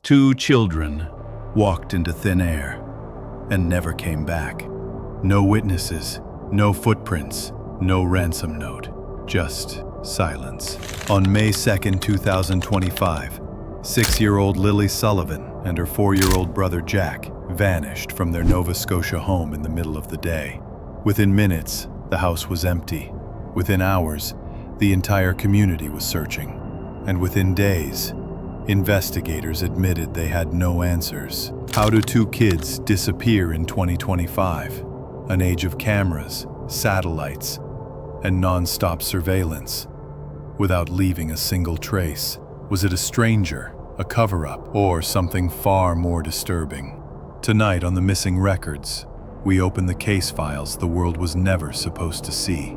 Two children walked into thin air and never came back. No witnesses, no footprints, no ransom note, just silence. On May 2nd, 2025, 6-year-old Lilly Sullivan and her 4-year-old brother Jack vanished from their Nova Scotia home in the middle of the day. Within minutes, the house was empty. Within hours, the entire community was searching. And within days, investigators admitted they had no answers. How do two kids disappear in 2025? An age of cameras, satellites, and non-stop surveillance, without leaving a single trace. Was it a stranger, a cover-up, or something far more disturbing? Tonight on the Missing Records, we open the case files the world was never supposed to see,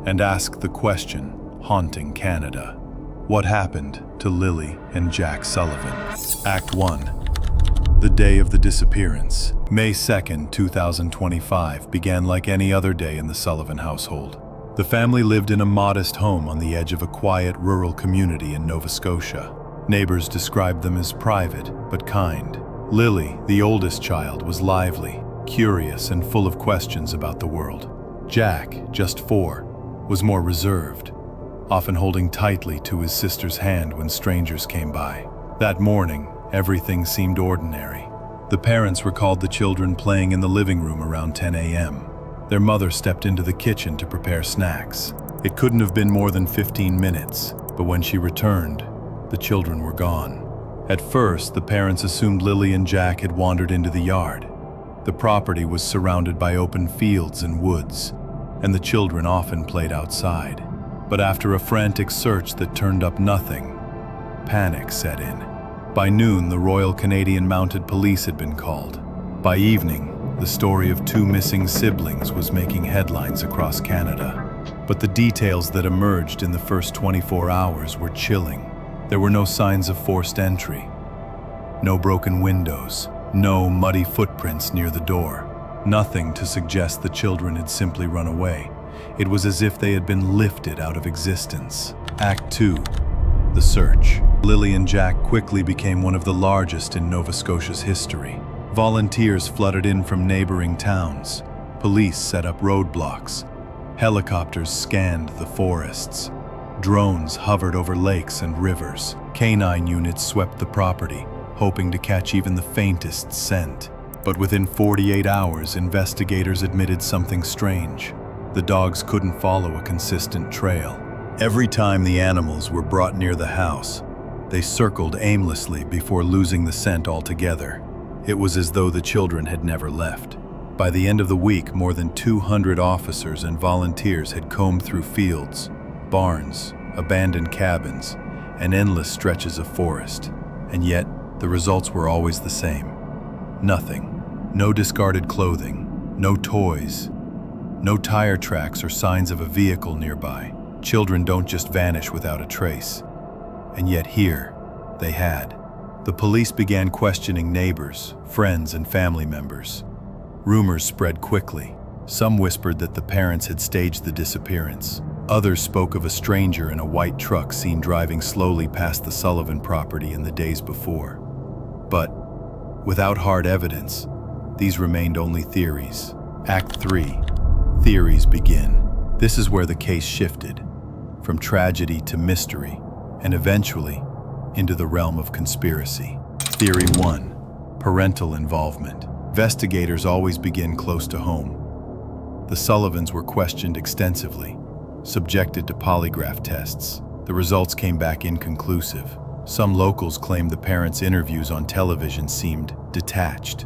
and ask the question haunting Canada. What happened to Lilly and Jack Sullivan? Act 1. The day of the disappearance. May 2nd, 2025 began like any other day in the Sullivan household. The family lived in a modest home on the edge of a quiet rural community in Nova Scotia. Neighbors described them as private but kind. Lilly, the oldest child, was lively, curious, and full of questions about the world. Jack, just 4, was more reserved, often holding tightly to his sister's hand when strangers came by. That morning, everything seemed ordinary. The parents recalled the children playing in the living room around 10 a.m. Their mother stepped into the kitchen to prepare snacks. It couldn't have been more than 15 minutes, but when she returned, the children were gone. At first, the parents assumed Lilly and Jack had wandered into the yard. The property was surrounded by open fields and woods, and the children often played outside. But after a frantic search that turned up nothing, panic set in. By noon, the Royal Canadian Mounted Police had been called. By evening, the story of 2 missing siblings was making headlines across Canada. But the details that emerged in the first 24 hours were chilling. There were no signs of forced entry, no broken windows, no muddy footprints near the door, nothing to suggest the children had simply run away. It was as if they had been lifted out of existence. Act 2. The search. Lilly and Jack quickly became one of the largest in Nova Scotia's history. Volunteers flooded in from neighboring towns. Police set up roadblocks. Helicopters scanned the forests. Drones hovered over lakes and rivers. Canine units swept the property, hoping to catch even the faintest scent. But within 48 hours, investigators admitted something strange. The dogs couldn't follow a consistent trail. Every time the animals were brought near the house, they circled aimlessly before losing the scent altogether. It was as though the children had never left. By the end of the week, more than 200 officers and volunteers had combed through fields, barns, abandoned cabins, and endless stretches of forest. And yet, the results were always the same. Nothing. No discarded clothing, no toys, no tire tracks or signs of a vehicle nearby. Children don't just vanish without a trace. And yet here, they had. The police began questioning neighbors, friends, and family members. Rumors spread quickly. Some whispered that the parents had staged the disappearance. Others spoke of a stranger in a white truck seen driving slowly past the Sullivan property in the days before. But, without hard evidence, these remained only theories. Act 3. Theories begin. This is where the case shifted, from tragedy to mystery, and eventually into the realm of conspiracy. Theory 1. Parental involvement. Investigators always begin close to home. The Sullivans were questioned extensively, subjected to polygraph tests. The results came back inconclusive. Some locals claimed the parents' interviews on television seemed detached,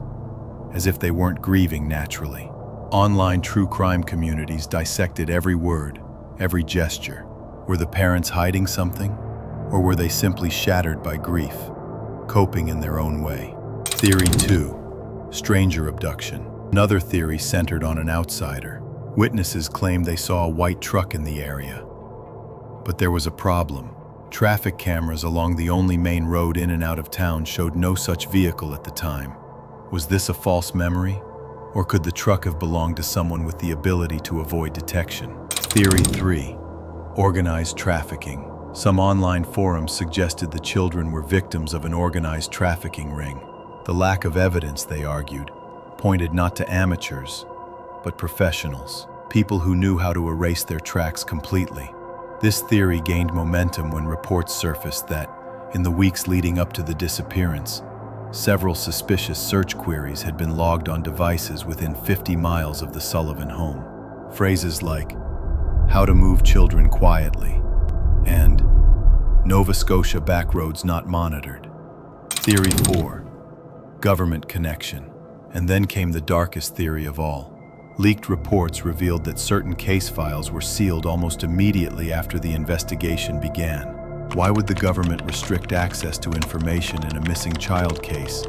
as if they weren't grieving naturally. Online true crime communities dissected every word, every gesture. Were the parents hiding something, or were they simply shattered by grief, coping in their own way? Theory 2. Stranger abduction. Another theory centered on an outsider. Witnesses claimed they saw a white truck in the area. But there was a problem. Traffic cameras along the only main road in and out of town showed no such vehicle at the time. Was this a false memory? Or could the truck have belonged to someone with the ability to avoid detection? Theory 3. Organized trafficking. Some online forums suggested the children were victims of an organized trafficking ring. The lack of evidence, they argued, pointed not to amateurs, but professionals, people who knew how to erase their tracks completely. This theory gained momentum when reports surfaced that, in the weeks leading up to the disappearance, several suspicious search queries had been logged on devices within 50 miles of the Sullivan home. Phrases like, "how to move children quietly," and "Nova Scotia backroads not monitored." Theory 4, government connection. And then came the darkest theory of all. Leaked reports revealed that certain case files were sealed almost immediately after the investigation began. Why would the government restrict access to information in a missing child case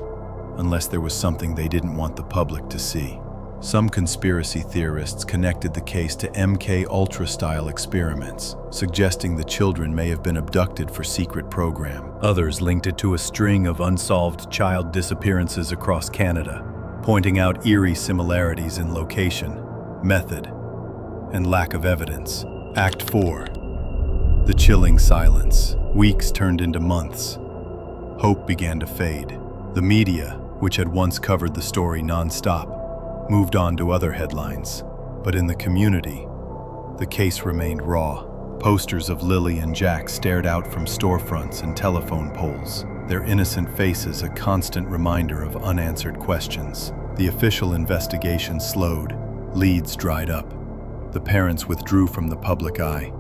unless there was something they didn't want the public to see? Some conspiracy theorists connected the case to MK Ultra-style experiments, suggesting the children may have been abducted for secret program. Others linked it to a string of unsolved child disappearances across Canada, pointing out eerie similarities in location, method, and lack of evidence. Act 4. The chilling silence. Weeks turned into months. Hope began to fade. The media, which had once covered the story nonstop, moved on to other headlines. But in the community, the case remained raw. Posters of Lilly and Jack stared out from storefronts and telephone poles, their innocent faces a constant reminder of unanswered questions. The official investigation slowed, leads dried up. The parents withdrew from the public eye,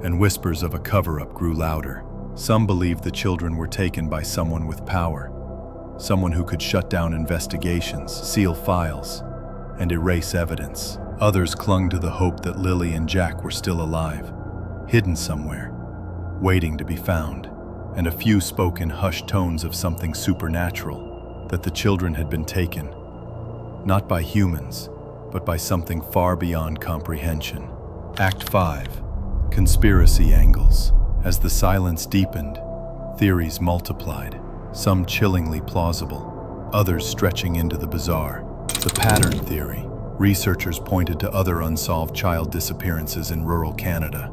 and whispers of a cover-up grew louder. Some believed the children were taken by someone with power, someone who could shut down investigations, seal files, and erase evidence. Others clung to the hope that Lilly and Jack were still alive, hidden somewhere, waiting to be found. And a few spoke in hushed tones of something supernatural, that the children had been taken, not by humans, but by something far beyond comprehension. Act 5. Conspiracy angles. As the silence deepened, theories multiplied, some chillingly plausible, others stretching into the bizarre. The pattern theory. Researchers pointed to other unsolved child disappearances in rural Canada.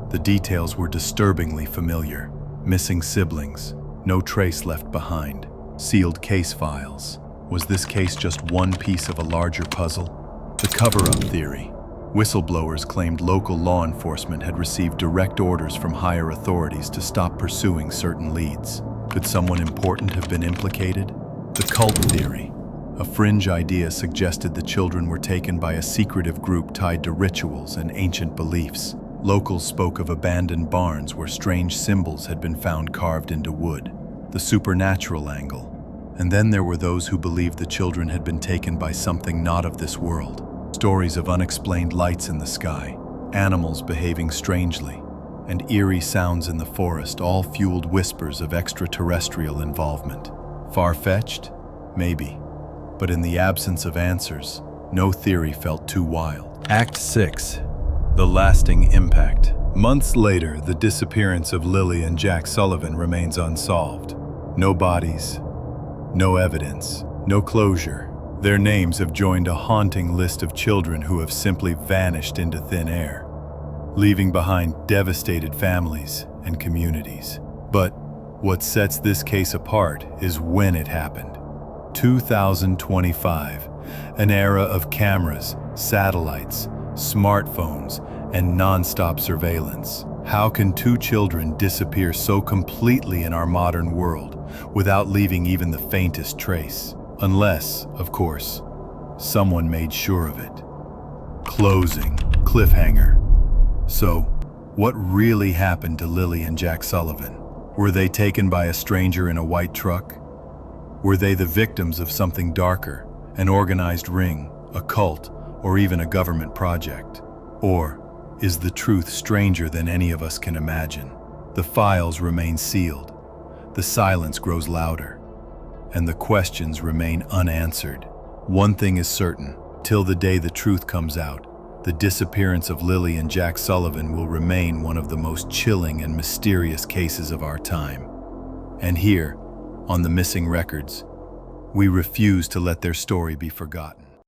The details were disturbingly familiar. Missing siblings, no trace left behind, sealed case files. Was this case just one piece of a larger puzzle? The cover-up theory. Whistleblowers claimed local law enforcement had received direct orders from higher authorities to stop pursuing certain leads. Could someone important have been implicated? The cult theory. A fringe idea suggested the children were taken by a secretive group tied to rituals and ancient beliefs. Locals spoke of abandoned barns where strange symbols had been found carved into wood. The supernatural angle. And then there were those who believed the children had been taken by something not of this world. Stories of unexplained lights in the sky, animals behaving strangely, and eerie sounds in the forest all fueled whispers of extraterrestrial involvement. Far-fetched? Maybe. But in the absence of answers, no theory felt too wild. Act 6. The lasting impact. Months later, the disappearance of Lilly and Jack Sullivan remains unsolved. No bodies, no evidence, no closure. Their names have joined a haunting list of children who have simply vanished into thin air, leaving behind devastated families and communities. But what sets this case apart is when it happened. 2025, an era of cameras, satellites, smartphones, and nonstop surveillance. How can two children disappear so completely in our modern world without leaving even the faintest trace? Unless, of course, someone made sure of it. Closing. Cliffhanger. So, what really happened to Lilly and Jack Sullivan? Were they taken by a stranger in a white truck? Were they the victims of something darker, an organized ring, a cult, or even a government project? Or is the truth stranger than any of us can imagine? The files remain sealed, the silence grows louder, and the questions remain unanswered. One thing is certain, till the day the truth comes out, the disappearance of Lilly and Jack Sullivan will remain one of the most chilling and mysterious cases of our time. And here, on the missing records, we refuse to let their story be forgotten.